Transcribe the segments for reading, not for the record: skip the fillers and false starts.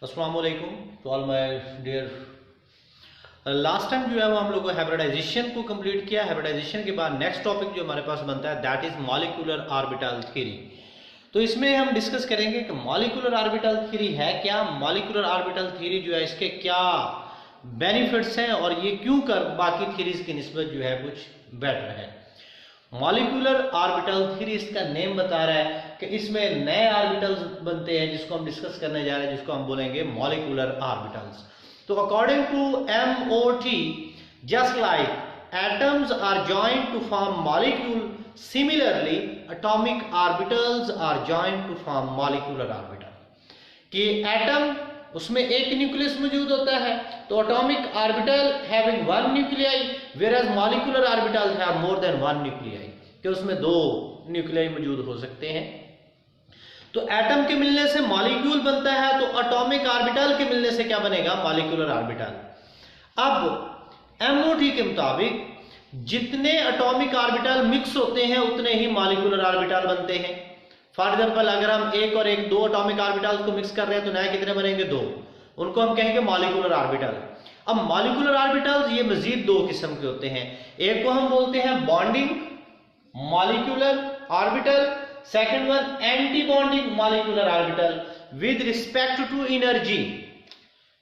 अस्सलाम वालेकुम to all my dear. Last time जो है वो हम लोग हाइब्रिडाइजेशन को कंप्लीट किया। हाइब्रिडाइजेशन के बाद नेक्स्ट टॉपिक जो हमारे पास बनता है that is molecular orbital theory. तो इसमें हम डिस्कस करेंगे कि मॉलिक्यूलर ऑर्बिटल थ्योरी है क्या, मॉलिक्यूलर ऑर्बिटल थ्योरी जो है इसके क्या बेनिफिट्स हैं और ये क्यों कर बाकी थ्योरीज की निस्बत जो है कुछ बेटर है। मॉलिक्यूलर ऑर्बिटल थ्योरी इसका नेम बता रहा है कि इसमें नए ऑर्बिटल्स बनते हैं जिसको हम डिस्कस करने जा रहे हैं, जिसको हम बोलेंगे मॉलिक्यूलर ऑर्बिटल्स। तो according to MOT, just like atoms are joined to form molecule, similarly atomic orbitals are joined to form molecular orbital. कि एटम उसमें एक न्यूक्लियस मौजूद होता है तो atomic orbital having one nuclei, whereas molecular orbital have more than one nuclei, कि उसमें दो न्यूक्लियाई मौजूद हो सकते हैं। तो एटम के मिलने से मॉलिक्यूल बनता है, तो एटॉमिक ऑर्बिटल के मिलने से क्या बनेगा, मॉलिक्यूलर ऑर्बिटल। अब MOT के मुताबिक जितने एटॉमिक ऑर्बिटल मिक्स होते हैं उतने ही मॉलिक्यूलर ऑर्बिटल बनते हैं। फॉर एग्जाम्पल अगर हम एक और एक दो एटॉमिक ऑर्बिटल्स को मिक्स कर रहे हैं तो नए कितने बनेंगे, दो। उनको हम कहेंगे मॉलिक्यूलर ऑर्बिटल। अब मॉलिक्यूलर ऑर्बिटल्स ये मजीद दो किस्म के होते हैं। एक को हम बोलते हैं bonding molecular orbital, second one anti bonding molecular orbital with respect to energy.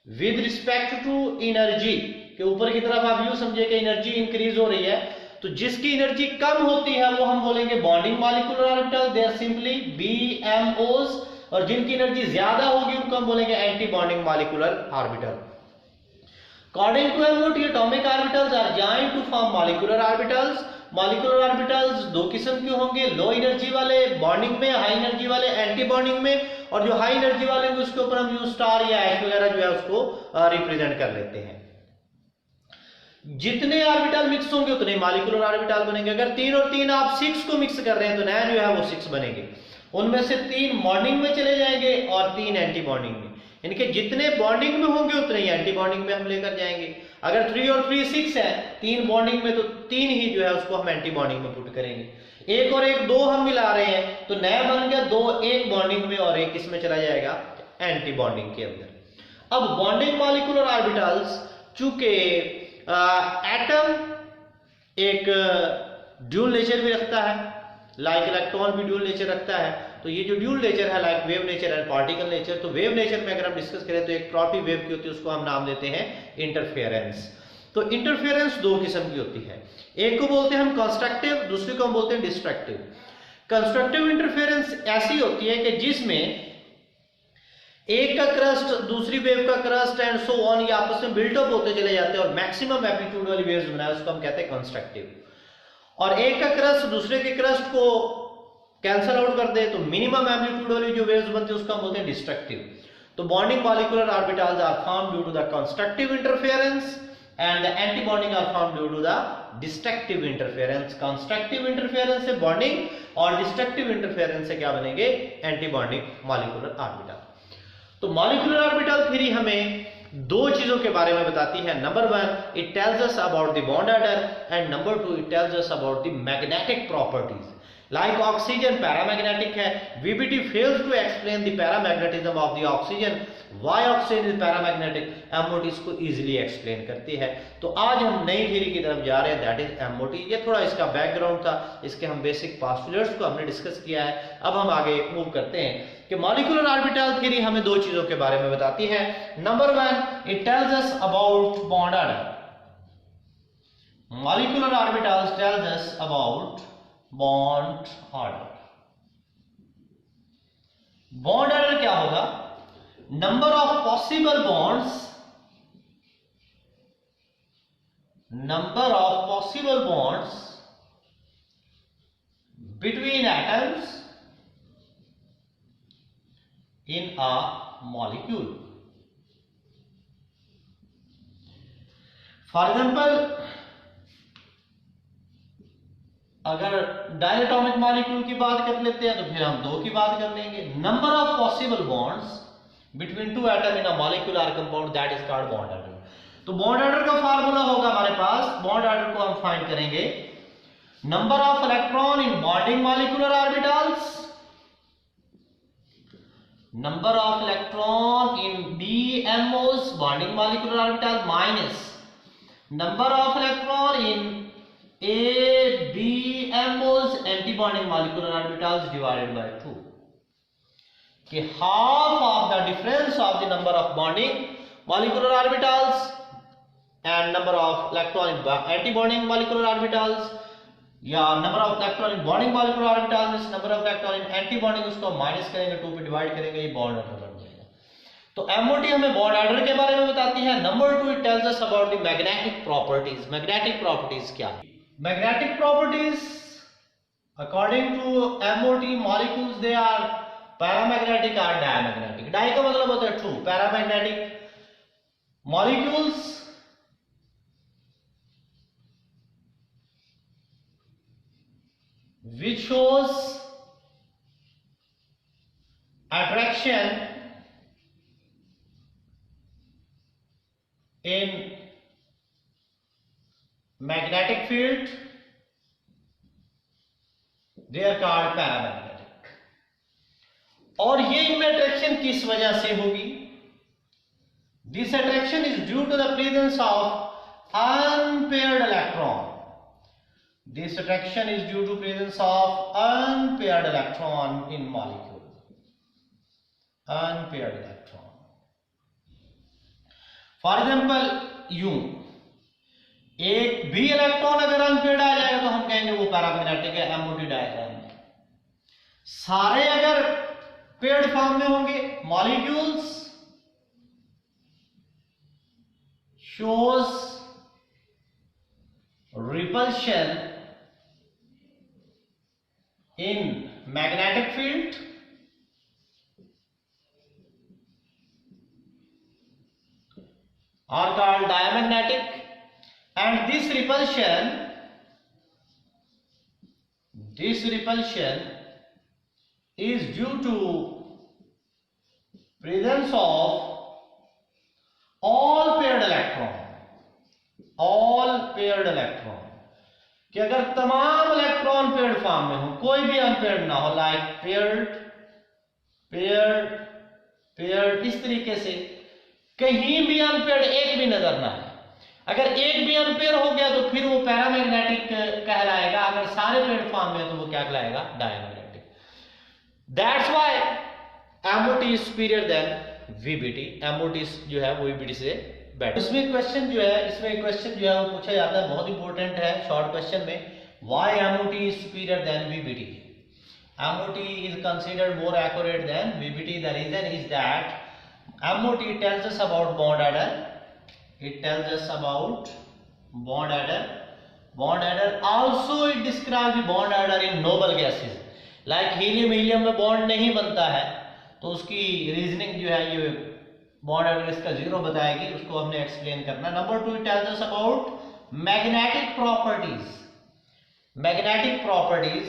With respect to energy के ऊपर की तरफ आप यूं समझिए कि एनर्जी इंक्रीज हो रही है, तो जिसकी एनर्जी कम होती है वो हम बोलेंगे bonding molecular orbital, they are simply BMOs। और जिनकी एनर्जी ज्यादा होगी उनको हम बोलेंगे anti bonding molecular orbital. According to MOT, atomic orbitals are joined to form molecular orbitals. Molecular orbitals दो किस्म के होंगे, लो एनर्जी वाले बॉन्डिंग में, हाई एनर्जी वाले एंटी बॉन्डिंग में। और जो हाई एनर्जी वाले होंगे उसके ऊपर हम यू स्टार या एच वगैरह जो है उसको रिप्रेजेंट कर लेते हैं। जितने ऑर्बिटल मिक्स होंगे उतने मॉलिक्यूलर ऑर्बिटल बनेंगे। अगर 3 और 3 आप 6 को मिक्स कर रहे हैं तो नया जो है वो 6 बनेंगे। उनमें से 3 बॉन्डिंग में चले जाएंगे और 3 एंटी बॉन्डिंग में। इनके जितने बॉन्डिंग में होंगे उतने ही एंटी बॉन्डिंग में हम लेकर जाएंगे। अगर 3 और 3 6 है, 3 बॉन्डिंग में, तो 3 ही जो है उसको हम एंटी बॉन्डिंग में पुट करेंगे। 1 और 1 2 हम मिला रहे हैं तो नया बन गया 2, 1 बॉन्डिंग में और 1 किसमें चला जाएगा, एंटी बॉन्डिंग के अंदर। अब बॉन्डिंग मॉलिक्यूलर ऑर्बिटल्स, चूंकि एटम एक ड्यूल नेचर भी रखता है, लाइक इलेक्ट्रॉन भी ड्यूल नेचर रखता है, तो ये जो ड्यूल नेचर है like wave nature and particle nature, तो वेव नेचर में अगर हम डिस्कस करें तो एक प्रोटी वेव की होती है, उसको हम नाम देते हैं इंटरफेरेंस। तो इंटरफेरेंस दो किस्म की होती है, एक को बोलते हैं हम कंस्ट्रक्टिव, दूसरे को हम बोलते हैं डिस्ट्रक्टिव। कंस्ट्रक्टिव इंटरफेरेंस ऐसी होती है कि जिसमें एक का क्रस्ट दूसरी वेव का क्रस्ट एंड सो ऑन ये आपस में बिल्टअप होते चले जाते हैं और मैक्सिमम एम्पलीट्यूड वाली वेव्स बनाए, उसको हम कहते हैं कंस्ट्रक्टिव। और एक का क्रस्ट दूसरे के क्रस्ट को कैंसल आउट कर दे तो मिनिमम एम्पलीट्यूड वाली जो वेव्स बनती है उसको हम बोलते हैं डिस्ट्रक्टिव। तो bonding molecular orbitals are formed due to the constructive interference and the anti bonding are formed due to the destructive interference. Constructive interference से बॉन्डिंग और डिस्ट्रक्टिव इंटरफेरेंस से क्या बनेंगे, एंटी बॉन्डिंग मॉलिक्यूलर ऑर्बिटल। तो molecular orbital theory हमें दो चीजों के बारे में बताती है। Number 1, it tells us about the bond order and number 2, it tells us about the magnetic properties. Like oxygen paramagnetic है, VBT fails to explain the paramagnetism of the oxygen. Why oxygen is paramagnetic? MOT इसको easily explain करती है। तो आज हम नई theory की तरफ जा रहे हैं, that is MOT। ये थोड़ा इसका बैकग्राउंड था, इसके हम बेसिक पोस्टुलेट्स को हमने डिस्कस किया है। अब हम आगे मूव करते हैं कि मॉलिक्यूलर ऑर्बिटल थ्योरी हमें दो चीजों के बारे में बताती है। Number 1, it tells us about bond order. Molecular orbitals tales us about bond order. Bond order क्या होगा, number of possible bonds, number of possible bonds between atoms in a molecule. For example अगर diatomic molecule की बात कर लेते हैं तो फिर हम दो की बात कर लेंगे। Number of possible bonds between two atom in a molecule or compound, that is called bond order. तो बॉन्ड ऑर्डर का फार्मूला होगा हमारे पास, बॉन्ड ऑर्डर को हम फाइंड करेंगे, number of electron in bonding molecular orbitals, number of electron in d MOs bonding molecular orbital minus number of electron in A, B, MOs anti-bonding molecular orbitals divided by 2. कि half of the difference of the number of bonding molecular orbitals and number of electron in anti-bonding molecular orbitals, या number of electron in bonding molecular orbitals means number of electron in anti-bonding, उसको minus करेंगे 2 पे divide करेंगे, ये bond order बन जाएगा. तो MOT हमें बॉन्ड ऑर्डर के बारे में बताती है. Number 2 it tells us about the magnetic properties. Magnetic properties क्या है? Magnetic properties according to MOT molecules they are paramagnetic और डायमैग्नेटिक. डाई का मतलब होता है through. Paramagnetic molecules which shows attraction in magnetic field, they are called paramagnetic. और ये इनमें अट्रैक्शन किस वजह से होगी? This attraction is due to the presence of unpaired electron. This attraction is due to presence of unpaired electron in molecule. Unpaired electron. For example, यूं एक भी इलेक्ट्रॉन अगर अनपेयर्ड आ जाएगा तो हम कहेंगे वो पैरामैग्नेटिक है. MOT डायग्राम में सारे अगर पेयर्ड फॉर्म में होंगे, molecules shows repulsion in magnetic field are called diamagnetic, and this repulsion is due to presence of all paired electron. कि अगर तमाम इलेक्ट्रॉन पेयर्ड फॉर्म में हो, कोई भी अनपेयर्ड ना हो, लाइक पेयर्ड इस तरीके से कहीं भी अनपेयर्ड एक भी नजर ना आए. अगर एक भी अनपेयर हो गया तो फिर वो पैरामैग्नेटिक कहलाएगा. अगर सारे पेयर्ड फॉर्म में तो वो क्या कहलाएगा? Diamagnetic. That's why MOT is superior than VBT. MOT जो है वो VBT से बेटर. इसमें क्वेश्चन जो है वो पूछा जाता है, बहुत इंपॉर्टेंट है शॉर्ट क्वेश्चन में. Why MOT is superior than VBT? MOT is considered more accurate than VBT. The reason is that MOT tells us about bond order. It tells us about bond order. Bond order also it describes the bond order in noble gases. Like helium में bond नहीं बनता है तो उसकी reasoning जो है ये bond order इसका 0 बताएगी, उसको हमने एक्सप्लेन करना. Number 2 it tells us about magnetic properties. Magnetic properties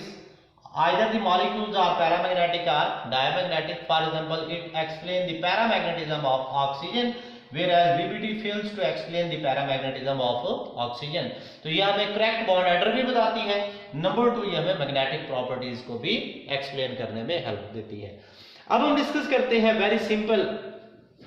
either the molecules are paramagnetic or diamagnetic. For example, it explains the paramagnetism of oxygen, whereas VBT fails to explain the paramagnetism of oxygen. तो ये हमें correct bond order भी बताती है. Number 2 ये हमें magnetic properties को भी एक्सप्लेन करने में हेल्प देती है. अब हम डिस्कस करते हैं very simple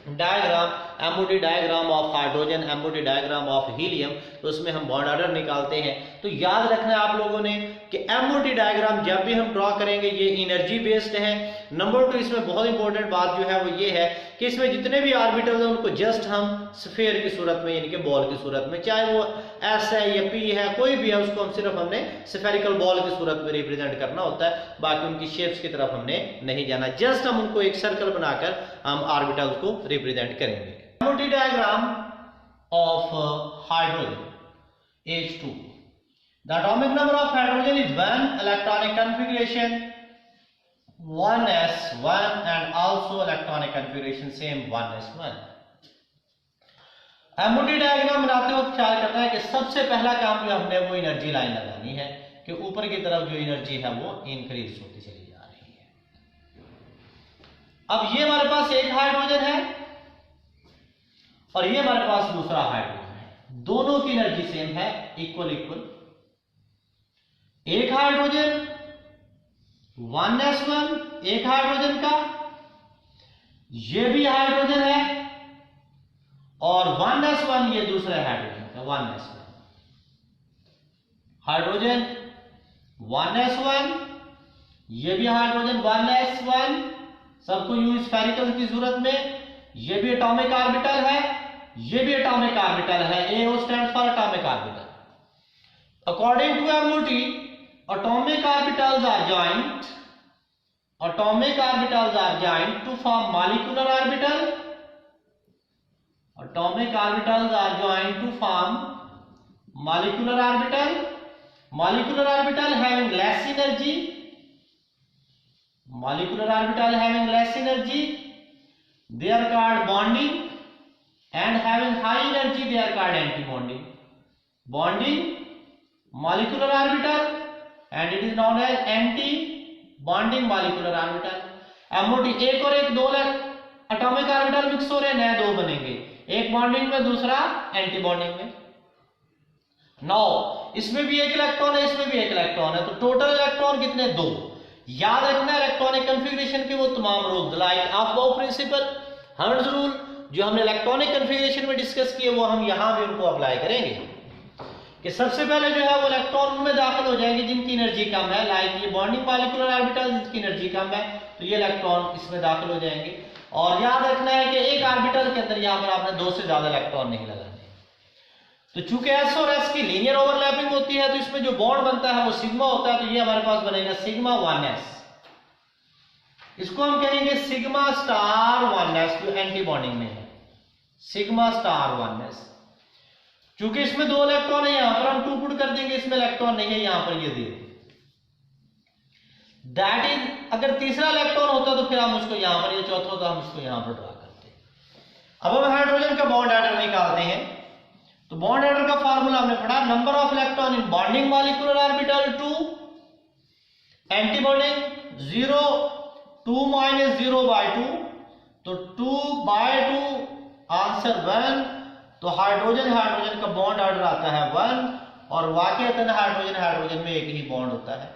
diagram, MOT diagram of hydrogen, MOT diagram of helium. तो उसमें हम बॉन्ड ऑर्डर निकालते हैं. तो याद रखना है आप लोगों ने कि MOT डायग्राम जब भी हम ड्रॉ करेंगे ये एनर्जी बेस्ड है. नंबर 2 इसमें बहुत इंपॉर्टेंट बात जो है वो ये है कि इसमें जितने भी ऑर्बिटल्स हैं उनको जस्ट हम स्फीयर की सूरत में यानी कि बॉल की सूरत में, चाहे वो S है या P है कोई भी है, उसको हम सिर्फ हमने स्फेरिकल बॉल की सूरत में रिप्रेजेंट करना होता है. बाकी उनकी शेप्स की तरफ हमने नहीं जाना, जस्ट हम उनको एक सर्कल बनाकर हम ऑर्बिटल्स को रिप्रेजेंट करेंगे. MOT diagram of hydrogen H2. The atomic number of hydrogen is 1, electronic configuration 1s1 and also electronic configuration same 1s1. MOT diagram बनाते वक्त ख्याल करना है कि सबसे पहला काम जो हमने वो एनर्जी लाइन लगानी है कि ऊपर की तरफ जो एनर्जी है वो इंक्रीज होती चली जा रही है. अब ये हमारे पास एक हाइड्रोजन है और ये हमारे पास दूसरा हाइड्रोजन है. दोनों की एनर्जी सेम है, इक्वल. एक हाइड्रोजन 1s1 एक हाइड्रोजन का, ये भी हाइड्रोजन है और 1s1 ये दूसरा हाइड्रोजन का 1s1 हाइड्रोजन 1s1, ये भी हाइड्रोजन 1s1, सबको यूं स्फेरिकल की सूरत में। ये भी एटॉमिक ऑर्बिटल है, ये भी एटॉमिक ऑर्बिटल है। AO stands for atomic orbital. According to MOT, atomic orbitals are joined, atomic orbitals are joined to form molecular orbital. Atomic orbitals are joined to form molecular orbital. Molecular orbital having less energy, molecular orbital having less energy, they are called bonding, and having high energy they are called anti-bonding. Bonding, molecular orbital, and it is known as anti-bonding molecular orbital. MOT एक और एक दो atomic orbital mix हो रहे हैं, नए दो बनेंगे, एक बॉन्डिंग में दूसरा एंटी बॉन्डिंग में। नौ, इसमें भी एक इलेक्ट्रॉन है, इसमें भी एक इलेक्ट्रॉन है, तो टोटल इलेक्ट्रॉन कितने? 2। याद रखना इलेक्ट्रॉनिक कन्फिग्रेशन के वो तमाम rule, like Aufbau principle, Hund's rule, जो हमने इलेक्ट्रॉनिक कन्फिग्रेशन में डिस्कस किए, वो हम यहां भी उनको अप्लाई करेंगे। कि सबसे पहले जो है वो इलेक्ट्रॉन में दाखिल हो जाएंगे जिनकी एनर्जी कम है, लाइक ये बॉन्डिंग मॉलिक्यूलर ऑर्बिटल जिसकी एनर्जी कम है, तो ये इलेक्ट्रॉन इसमें दाखिल हो जाएंगे। और याद रखना है कि एक ऑर्बिटल के अंदर यहां पर आपने 2 से ज्यादा इलेक्ट्रॉन नहीं लगाने। तो चूंकि s और s की लीनियर ओवरलैपिंग होती है, तो इसमें जो बॉन्ड बनता है वो सिग्मा होता है, तो ये हमारे पास बनेगा सिग्मा 1s। इसको हम कहेंगे सिग्मा स्टार 1s, जो एंटी बॉन्डिंग में है, सिग्मा स्टार 1s। चूंकि इसमें 2 इलेक्ट्रॉन है, यहां पर हम 2 पुट कर देंगे, इसमें इलेक्ट्रॉन नहीं है, यहां पर ये 0। दैट इज, अगर तीसरा इलेक्ट्रॉन होता तो फिर हम उसको यहां पर, ये चौथा होता हम इसको यहां पर ड्रा करते। अब हम हाइड्रोजन का बॉन्ड ऑर्डर निकालते हैं। तो बॉन्ड ऑर्डर का फार्मूला हमने पढ़ा, number of electron in bonding molecular orbital 2, anti bonding 0, 2 - 0/2, तो 2/2 आंसर 1। तो हाइड्रोजन हाइड्रोजन का बॉन्ड ऑर्डर आता है 1, और वाकईतन हाइड्रोजन हाइड्रोजन में एक ही बॉन्ड होता है।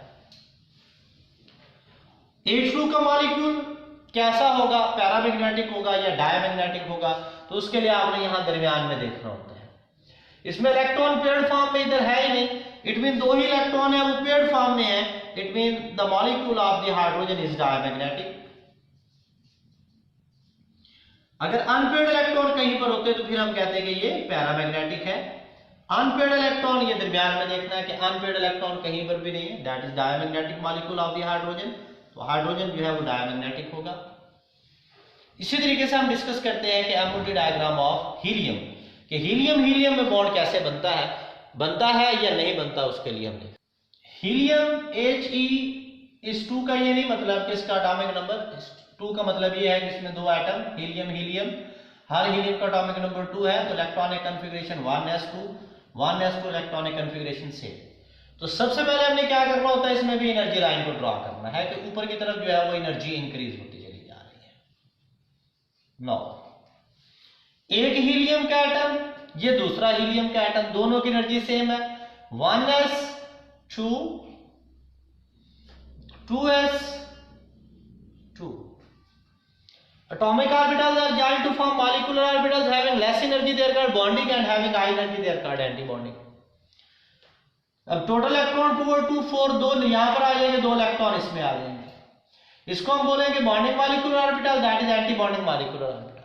H2 का मॉलिक्यूल कैसा होगा, पैरामैग्नेटिक होगा या डायमैग्नेटिक होगा, तो उसके लिए आपने यहां दरमियान में देखना होता है। इसमें इलेक्ट्रॉन पेयर्ड फॉर्म में इधर है ही नहीं, इट मीन 2 ही इलेक्ट्रॉन है, वो पेयर्ड फॉर्म में है, it mean the molecule of the hydrogen is diamagnetic. अगर अनपेयर्ड इलेक्ट्रॉन कहीं पर होते तो फिर हम कहते हैं कि ये पैरामैग्नेटिक है। अनपेयर्ड इलेक्ट्रॉन ये दरमियान में देखना है कि अनपेयर्ड इलेक्ट्रॉन कहीं पर भी नहीं है, that is diamagnetic molecule of the hydrogen. तो हाइड्रोजन जो है वो डायमैग्नेटिक होगा। इसी तरीके से हम डिस्कस करते हैं कि MOT डायग्राम ऑफ हीलियम, कि हीलियम में बॉन्ड कैसे बनता है या नहीं बनता, उसके लिए हमने हीलियम He(2) का ये नहीं मतलब कि इसका एटॉमिक नंबर 2 का मतलब ये है कि इसमें 2 एटम, हीलियम, हर हीलियम का एटॉमिक नंबर 2 है, तो electronic configuration 1s2 electronic configuration से। तो सबसे पहले हमने क्या करना होता है, इसमें भी एनर्जी लाइन को ड्रॉ करना है कि ऊपर की तरफ जो है वो एनर्जी इंक्रीज होती चली जा रही है। 9, एक हीलियम का एटम, ये दूसरा हीलियम का एटम, दोनों की एनर्जी सेम है, 1s2 2s2। Atomic orbitals are joined to form molecular orbitals having less energy, they are called bonding, and having high energy they are called anti-bonding। अब total electron 2 और 2 4, 2 यहां पर आ जाएंगे, 2 electron इसमें आ जाएंगे। इसको हम बोलेंगे bonding molecular orbital, that is anti bonding molecular orbital.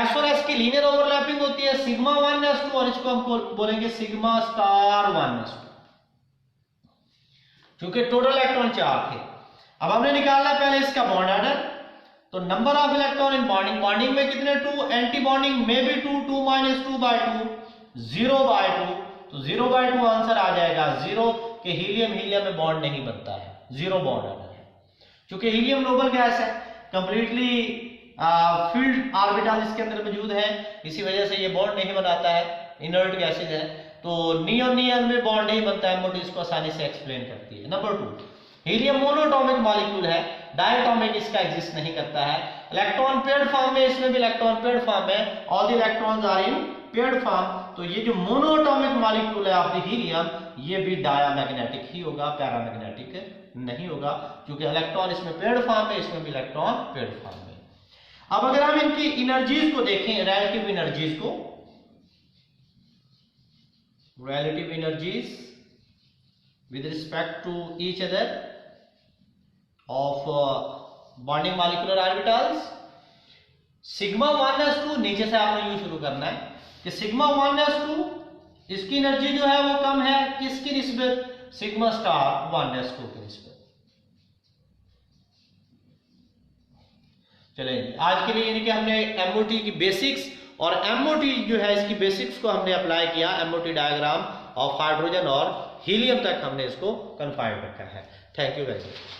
s और s की लीनियर ओवरलैपिंग होती है सिग्मा 1s2, और इसको हम बोलेंगे सिग्मा स्टार 1s2, क्योंकि टोटल इलेक्ट्रॉन 4 थे। अब हमने निकालना पहले इसका बॉन्ड ऑर्डर। तो number of electron in bonding में कितने 2, एंटी बॉन्डिंग में भी 2, 2 - 2/2, 0/2, तो 0/2 आंसर आ जाएगा 0, कि हीलियम में बॉन्ड नहीं बनता है, 0 बॉन्ड ऑर्डर है। क्योंकि हीलियम नोबल गैस है, कंप्लीटली फील्ड ऑर्बिटल इसके अंदर मौजूद है, इसी वजह से ये बॉन्ड नहीं बनाता है, इनर्ट गैसेज है, तो नियॉन में बॉन्ड नहीं बनता है। MOT इसको आसानी से एक्सप्लेन करती है। नंबर 2, हीलियम मोनोएटॉमिक मॉलिक्यूल है, डायटॉमिक इसका एग्जिस्ट नहीं करता है। इलेक्ट्रॉन पेयर्ड फॉर्म में, इसमें भी इलेक्ट्रॉन पेयर्ड फॉर्म में, all the electrons are in paired form. तो ये जो मोनोएटॉमिक मॉलिक्यूल है ऑफ द हीलियम, ये भी डायमैग्नेटिक ही होगा, पैरामैग्नेटिक नहीं होगा, क्योंकि इलेक्ट्रॉन इसमें पेयर्ड फॉर्म में, इसमें भी इलेक्ट्रॉन पेयर्ड फॉर्म में। अब अगर हम इनकी एनर्जीज को देखें, relative energies with respect to each other of bonding molecular orbitals, sigma 1s2 नीचे से आपने यू शुरू करना है कि सिग्मा 1s2 इसकी एनर्जी जो है वो कम है किसकी निस्बत, सिग्मा स्टार 1s2 की निस्बत। चलें आज के लिए यानी कि हमने एमओटी की बेसिक्स और एमओटी जो है इसकी बेसिक्स को हमने अप्लाई किया, एमओटी डायग्राम ऑफ हाइड्रोजन और हीलियम तक हमने इसको कन्फाइंड रखा है। Thank you very much.